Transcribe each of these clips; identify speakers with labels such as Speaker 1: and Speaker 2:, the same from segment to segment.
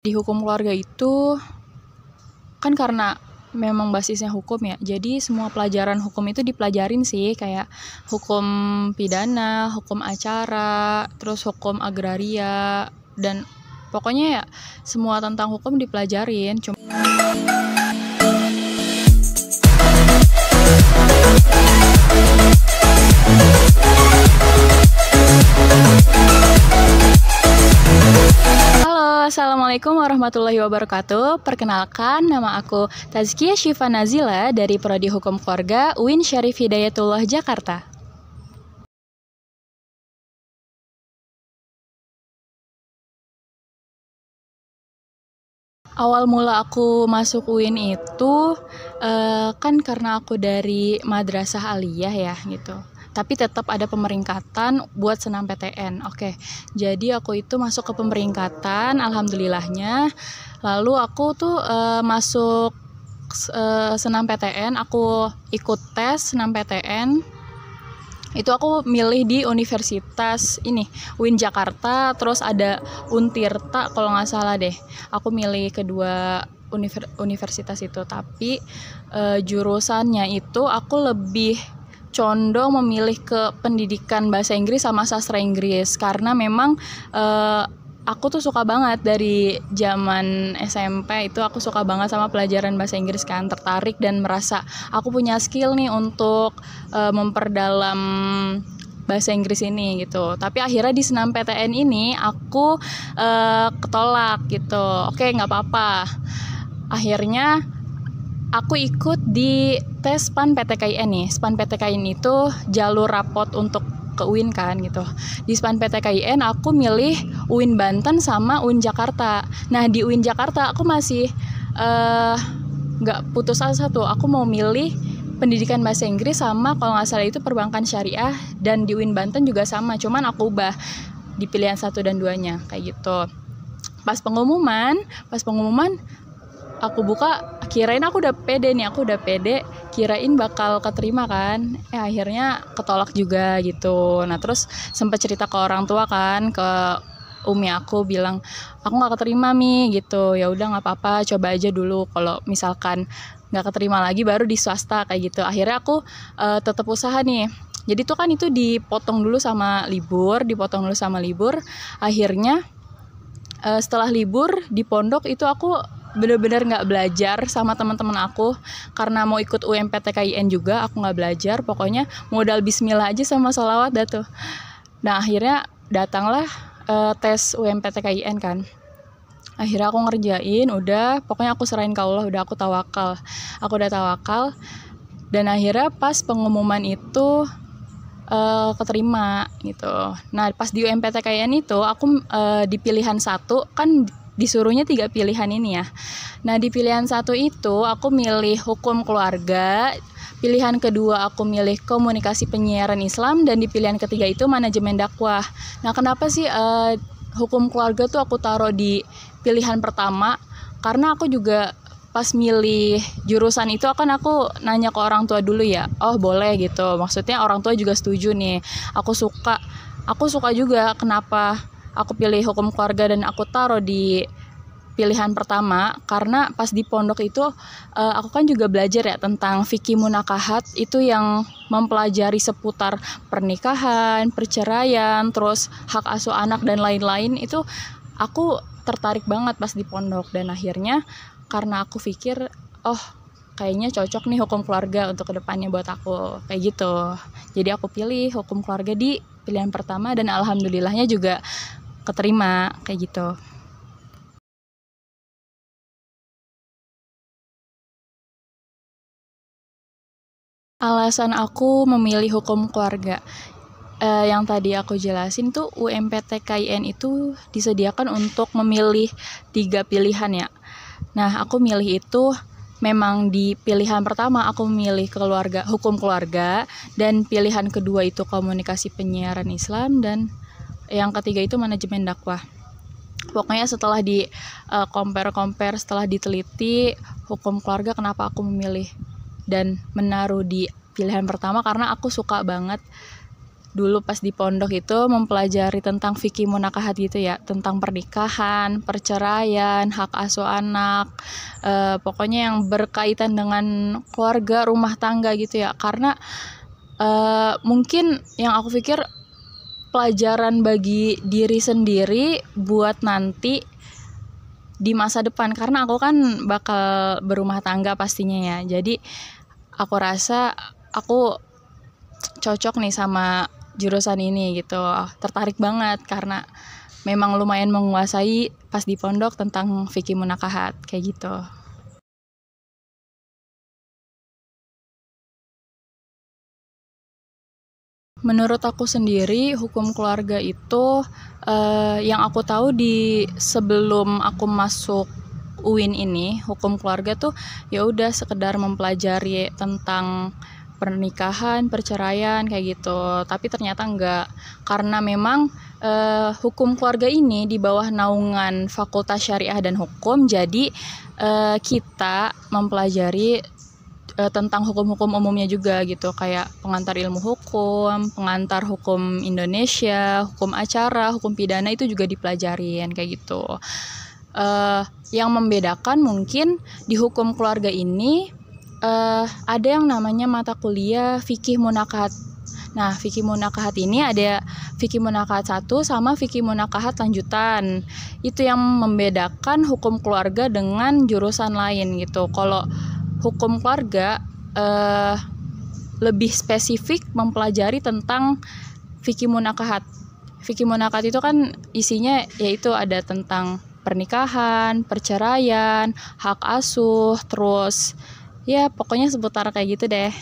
Speaker 1: Di hukum keluarga itu kan karena memang basisnya hukum ya, jadi semua pelajaran hukum itu dipelajarin sih, kayak hukum pidana, hukum acara, terus hukum agraria, dan pokoknya ya semua tentang hukum dipelajarin. Assalamualaikum warahmatullahi wabarakatuh. Perkenalkan, nama aku Tazkiyah Syifa Nazila dari Prodi Hukum Keluarga UIN Syarif Hidayatullah Jakarta. Awal mula aku masuk UIN itu kan karena aku dari madrasah aliyah ya gitu. Tapi tetap ada pemeringkatan buat senam PTN. Oke, jadi aku itu masuk ke pemeringkatan, alhamdulillahnya. Lalu aku tuh masuk senam PTN, aku ikut tes senam PTN. Itu aku milih di universitas ini, UIN Jakarta, terus ada Untirta kalau nggak salah deh. Aku milih kedua universitas itu, tapi jurusannya itu aku lebih condong memilih ke pendidikan bahasa Inggris sama sastra Inggris, karena memang aku tuh suka banget dari zaman SMP itu, aku suka banget sama pelajaran bahasa Inggris kan, tertarik dan merasa aku punya skill nih untuk memperdalam bahasa Inggris ini gitu. Tapi akhirnya di senam PTN ini aku ketolak gitu. Oke, nggak apa-apa. Akhirnya aku ikut di tes SPAN PTKIN nih. SPAN PTKIN itu jalur rapot untuk ke UIN kan gitu. Di SPAN PTKIN aku milih UIN Banten sama UIN Jakarta. Nah di UIN Jakarta aku masih nggak putus asa tuh. Aku mau milih pendidikan bahasa Inggris sama kalau nggak salah itu perbankan syariah, dan di UIN Banten juga sama. Cuman aku ubah di pilihan 1 dan 2-nya kayak gitu. Pas pengumuman aku buka, kirain aku udah pede, kirain bakal keterima kan, akhirnya ketolak juga gitu. Nah terus sempat cerita ke orang tua kan, ke umi aku, bilang aku nggak keterima Mi gitu. Ya udah nggak apa-apa, coba aja dulu, kalau misalkan nggak keterima lagi baru di swasta kayak gitu. Akhirnya aku tetap usaha nih. Jadi tuh kan itu dipotong dulu sama libur. Akhirnya setelah libur di pondok itu aku bener-bener nggak belajar sama teman-teman aku, karena mau ikut UMPTKIN juga aku nggak belajar, pokoknya modal bismillah aja sama sholawat dah tuh. Nah akhirnya datanglah tes UMPTKIN kan. Akhirnya aku ngerjain, udah pokoknya aku serahin ke Allah, udah aku udah tawakal. Dan akhirnya pas pengumuman itu keterima gitu. Nah pas di UMPTKIN itu aku di pilihan 1 kan disuruhnya 3 pilihan ini ya. Nah di pilihan 1 itu aku milih hukum keluarga, pilihan kedua aku milih komunikasi penyiaran Islam, dan di pilihan ketiga itu manajemen dakwah. Nah kenapa sih hukum keluarga tuh aku taruh di pilihan pertama? Karena aku juga pas milih jurusan itu kan aku nanya ke orang tua dulu ya, oh boleh gitu, maksudnya orang tua juga setuju nih, aku suka juga kenapa aku pilih hukum keluarga dan aku taruh di pilihan pertama, karena pas di pondok itu aku kan juga belajar ya tentang fikih munakahat, itu yang mempelajari seputar pernikahan, perceraian, terus hak asuh anak dan lain-lain. Itu aku tertarik banget pas di pondok, dan akhirnya karena aku pikir kayaknya cocok nih hukum keluarga untuk kedepannya buat aku kayak gitu. Jadi aku pilih hukum keluarga di pilihan pertama, dan alhamdulillahnya juga keterima kayak gitu. Alasan aku memilih hukum keluarga, yang tadi aku jelasin tuh, UMPTKIN itu disediakan untuk memilih 3 pilihan ya. Nah aku milih itu memang di pilihan pertama aku memilih hukum keluarga, dan pilihan kedua itu komunikasi penyiaran Islam, dan yang ketiga itu manajemen dakwah. Pokoknya setelah di compare, setelah diteliti, hukum keluarga kenapa aku memilih dan menaruh di pilihan pertama, karena aku suka banget dulu pas di pondok itu mempelajari tentang fikih munakahat gitu ya, tentang pernikahan, perceraian, hak asuh anak, pokoknya yang berkaitan dengan keluarga, rumah tangga gitu ya. Karena mungkin yang aku pikir pelajaran bagi diri sendiri buat nanti di masa depan, karena aku kan bakal berumah tangga pastinya ya. Jadi aku rasa aku cocok nih sama jurusan ini gitu, tertarik banget karena memang lumayan menguasai pas di pondok tentang fikih munakahat kayak gitu. Menurut aku sendiri hukum keluarga itu yang aku tahu di sebelum aku masuk UIN ini, hukum keluarga tuh ya udah sekedar mempelajari tentang pernikahan, perceraian kayak gitu. Tapi ternyata enggak, karena memang hukum keluarga ini di bawah naungan Fakultas Syariah dan Hukum. Jadi kita mempelajari tentang hukum-hukum umumnya juga gitu, kayak pengantar ilmu hukum, pengantar hukum Indonesia, hukum acara, hukum pidana itu juga dipelajarin kayak gitu. Yang membedakan mungkin di hukum keluarga ini ada yang namanya mata kuliah fikih munakahat. Nah, fikih munakahat ini ada fikih munakahat 1 sama fikih munakahat lanjutan. Itu yang membedakan hukum keluarga dengan jurusan lain gitu. Kalau hukum keluarga lebih spesifik mempelajari tentang fikih munakahat. Fikih munakahat itu kan isinya yaitu ada tentang pernikahan, perceraian, hak asuh, terus ya pokoknya seputar kayak gitu deh.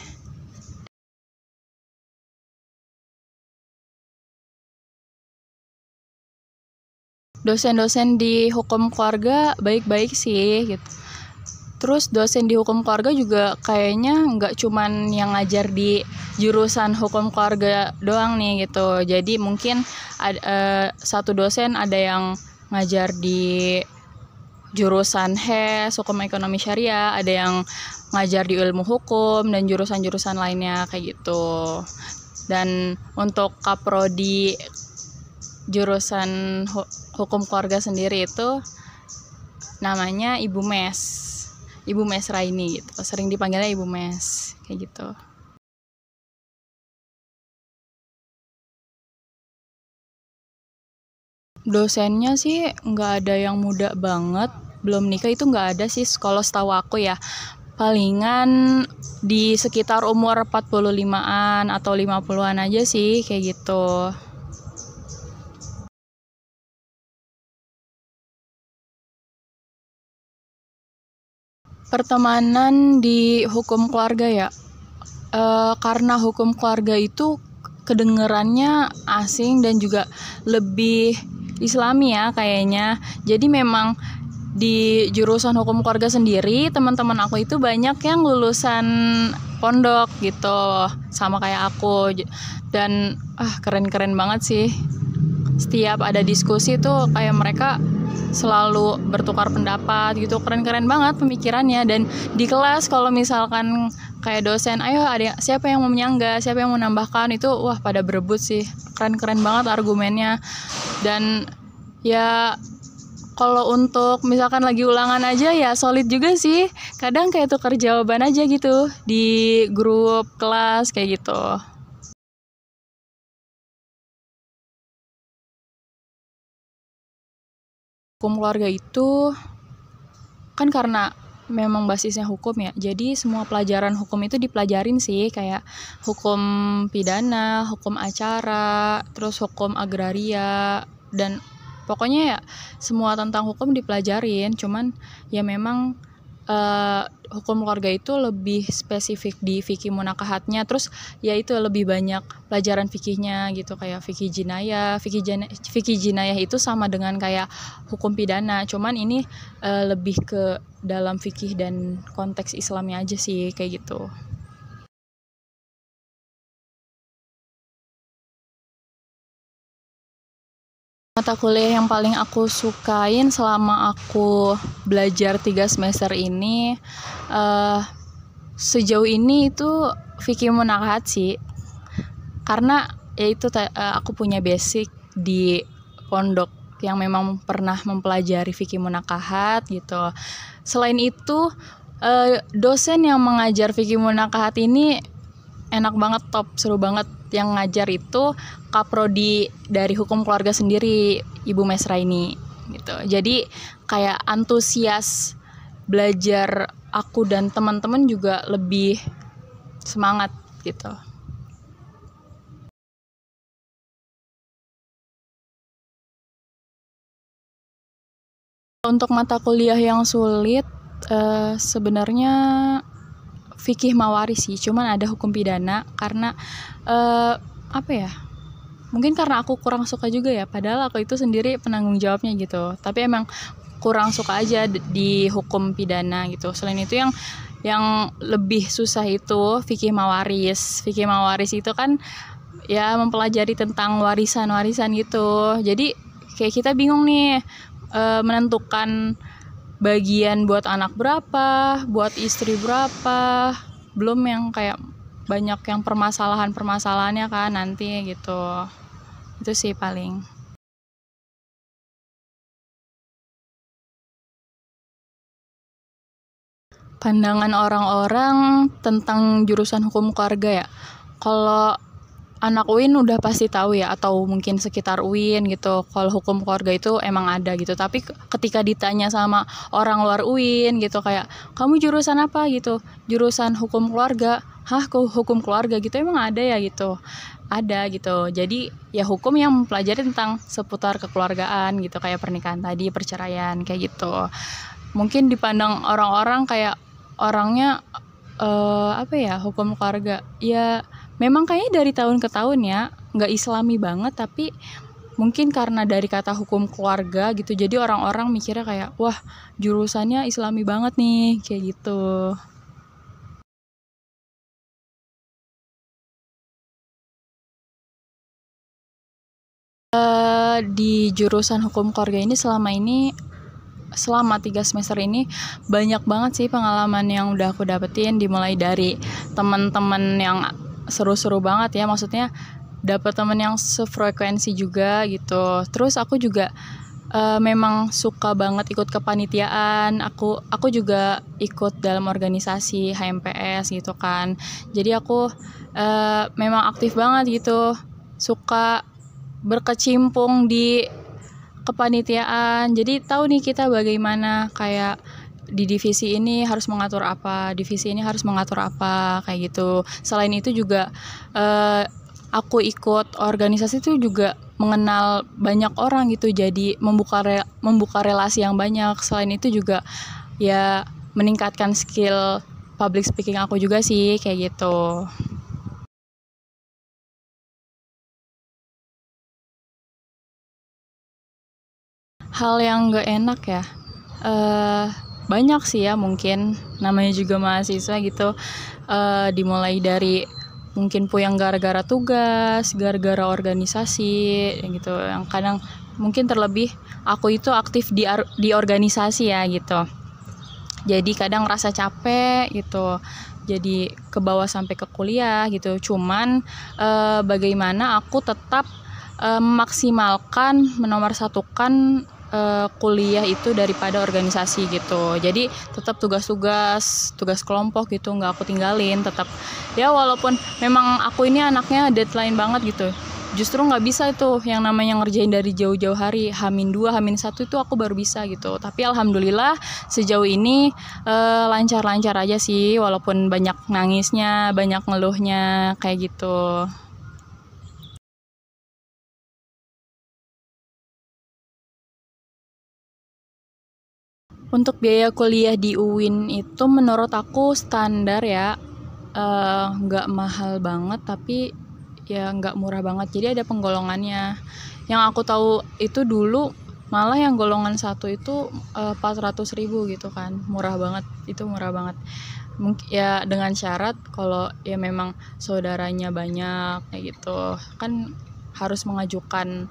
Speaker 1: Dosen-dosen di hukum keluarga baik-baik sih gitu. Terus dosen di hukum keluarga juga kayaknya nggak cuman yang ngajar di jurusan hukum keluarga doang nih gitu. Jadi mungkin satu dosen ada yang ngajar di jurusan HES, hukum ekonomi syariah, ada yang ngajar di ilmu hukum dan jurusan-jurusan lainnya kayak gitu. Dan untuk kaprodi jurusan hukum keluarga sendiri itu namanya Ibu Mes Raini gitu, sering dipanggilnya Ibu Mes kayak gitu. Dosennya sih nggak ada yang muda banget, belum nikah itu nggak ada sih kalau setahu aku ya. Palingan di sekitar umur 45-an atau 50-an aja sih kayak gitu. Pertemanan di hukum keluarga ya, karena hukum keluarga itu kedengerannya asing dan juga lebih Islami ya kayaknya. Jadi memang di jurusan hukum keluarga sendiri teman-teman aku itu banyak yang lulusan pondok gitu, sama kayak aku. Dan keren-keren banget sih. Setiap ada diskusi tuh kayak mereka selalu bertukar pendapat gitu, keren-keren banget pemikirannya. Dan di kelas kalau misalkan kayak dosen, ayo ada siapa yang mau menyangga, siapa yang mau menambahkan, itu wah pada berebut sih, keren-keren banget argumennya. Dan ya kalau untuk misalkan lagi ulangan aja ya solid juga sih, kadang kayak tukar jawaban aja gitu di grup kelas kayak gitu. Hukum keluarga itu kan karena memang basisnya hukum ya, jadi semua pelajaran hukum itu dipelajarin sih, kayak hukum pidana, hukum acara, terus hukum agraria, dan pokoknya ya semua tentang hukum dipelajarin. Cuman ya memang hukum keluarga itu lebih spesifik di fikih munakahatnya, terus ya itu lebih banyak pelajaran fikihnya gitu, kayak fikih jinayah. Fikih jinayah itu sama dengan kayak hukum pidana, cuman ini lebih ke dalam fikih dan konteks Islamnya aja sih kayak gitu. Mata kuliah yang paling aku sukain selama aku belajar 3 semester ini sejauh ini itu fikih munakahat sih. Karena aku punya basic di pondok yang memang pernah mempelajari fikih munakahat gitu. Selain itu dosen yang mengajar fikih munakahat ini enak banget, top, seru banget. Yang ngajar itu kaprodi dari hukum keluarga sendiri, Ibu Mesraini gitu. Jadi kayak antusias belajar aku dan teman-teman juga lebih semangat gitu. Untuk mata kuliah yang sulit sebenarnya fikih mawaris sih, cuman ada hukum pidana karena apa ya? Mungkin karena aku kurang suka juga ya, padahal aku itu sendiri penanggung jawabnya gitu. Tapi emang kurang suka aja di hukum pidana gitu. Selain itu yang lebih susah itu fikih mawaris. Fikih mawaris itu kan ya mempelajari tentang warisan-warisan gitu. Jadi kayak kita bingung nih menentukan bagian buat anak berapa, buat istri berapa, belum yang kayak banyak yang permasalahannya kan nanti gitu. Itu sih paling. Pandangan orang-orang tentang jurusan hukum keluarga ya. Kalau anak UIN udah pasti tahu ya, atau mungkin sekitar UIN gitu, kalau hukum keluarga itu emang ada gitu. Tapi ketika ditanya sama orang luar UIN gitu, kayak kamu jurusan apa gitu, jurusan hukum keluarga, hah kok hukum keluarga gitu, emang ada ya gitu, ada gitu. Jadi ya hukum yang mempelajari tentang seputar kekeluargaan gitu, kayak pernikahan tadi, perceraian kayak gitu. Mungkin dipandang orang-orang kayak orangnya apa ya, hukum keluarga ya memang kayaknya dari tahun ke tahun ya nggak islami banget, tapi mungkin karena dari kata hukum keluarga gitu, jadi orang-orang mikirnya kayak wah jurusannya islami banget nih kayak gitu. Di jurusan hukum keluarga ini selama 3 semester ini banyak banget sih pengalaman yang udah aku dapetin, dimulai dari teman-teman yang seru-seru banget ya, maksudnya dapet teman yang sefrekuensi juga gitu. Terus aku juga memang suka banget ikut kepanitiaan. Aku juga ikut dalam organisasi HMPS gitu kan. Jadi aku memang aktif banget gitu, suka berkecimpung di kepanitiaan. Jadi tahu nih kita bagaimana kayak di divisi ini harus mengatur apa, divisi ini harus mengatur apa kayak gitu. Selain itu juga aku ikut organisasi itu juga mengenal banyak orang gitu, jadi membuka relasi yang banyak. Selain itu juga ya meningkatkan skill public speaking aku juga sih kayak gitu. Hal yang gak enak ya, banyak sih ya, mungkin namanya juga mahasiswa gitu, dimulai dari mungkin puyeng gara-gara tugas, gara-gara organisasi gitu, yang kadang mungkin terlebih aku itu aktif di organisasi ya gitu, jadi kadang ngerasa capek gitu, jadi ke bawah sampai ke kuliah gitu. Cuman bagaimana aku tetap memaksimalkan, menomorsatukan kuliah itu daripada organisasi gitu. Jadi tetap tugas kelompok gitu nggak aku tinggalin, tetap ya walaupun memang aku ini anaknya deadline banget gitu, justru nggak bisa itu yang namanya ngerjain dari jauh-jauh hari, H-2, H-1 itu aku baru bisa gitu. Tapi alhamdulillah sejauh ini lancar-lancar aja sih, walaupun banyak nangisnya, banyak ngeluhnya kayak gitu. Untuk biaya kuliah di UIN itu menurut aku standar ya, nggak mahal banget tapi ya nggak murah banget. Jadi ada penggolongannya. Yang aku tahu itu dulu malah yang golongan 1 itu 400.000 gitu kan, murah banget, itu murah banget. Mungkin ya dengan syarat kalau ya memang saudaranya banyak kayak gitu kan, harus mengajukan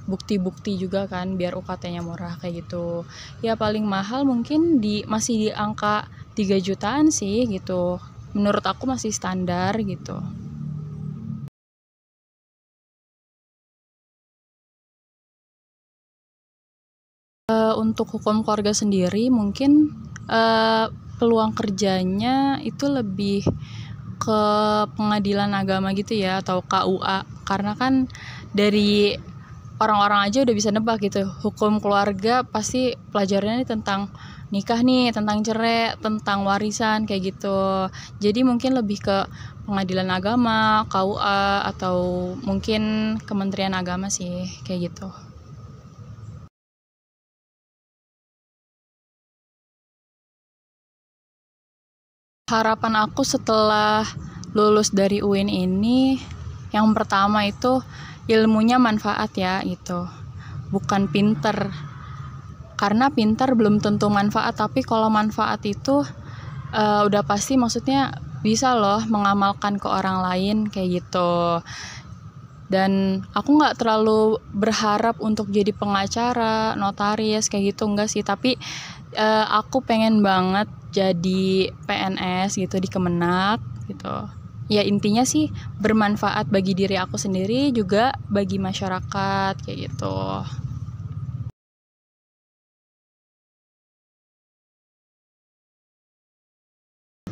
Speaker 1: bukti-bukti juga kan biar UKT-nya murah kayak gitu. Ya paling mahal mungkin masih di angka 3 jutaan sih gitu. Menurut aku masih standar gitu. Untuk hukum keluarga sendiri mungkin peluang kerjanya itu lebih ke pengadilan agama gitu ya, atau KUA, karena kan dari orang-orang aja udah bisa nebak gitu, hukum keluarga pasti pelajarannya tentang nikah nih, tentang cerai, tentang warisan kayak gitu. Jadi mungkin lebih ke pengadilan agama, KUA, atau mungkin Kementerian Agama sih kayak gitu. Harapan aku setelah lulus dari UIN ini, yang pertama itu ilmunya manfaat ya gitu, bukan pinter. Karena pinter belum tentu manfaat, tapi kalau manfaat itu udah pasti, maksudnya bisa loh mengamalkan ke orang lain kayak gitu. Dan aku nggak terlalu berharap untuk jadi pengacara, notaris kayak gitu, enggak sih. Tapi aku pengen banget jadi PNS gitu di Kemenak gitu. Ya intinya sih bermanfaat bagi diri aku sendiri, juga bagi masyarakat kayak gitu.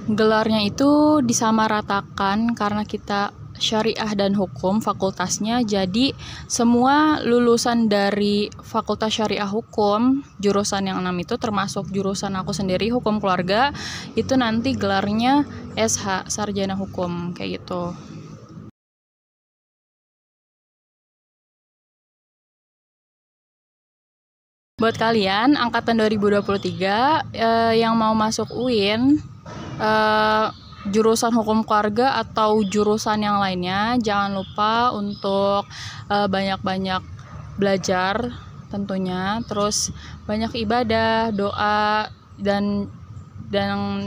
Speaker 1: Gelarnya itu disamaratakan karena kita syariah dan hukum fakultasnya, jadi semua lulusan dari fakultas syariah hukum jurusan yang 6 itu, termasuk jurusan aku sendiri hukum keluarga, itu nanti gelarnya SH, sarjana hukum kayak gitu. Buat kalian angkatan 2023 yang mau masuk UIN, jurusan hukum keluarga atau jurusan yang lainnya, jangan lupa untuk banyak-banyak belajar tentunya, terus banyak ibadah, doa, dan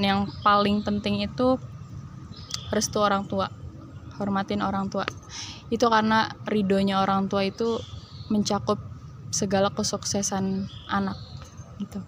Speaker 1: yang paling penting itu restu orang tua, hormatin orang tua. Itu karena ridhonya orang tua itu mencakup segala kesuksesan anak gitu.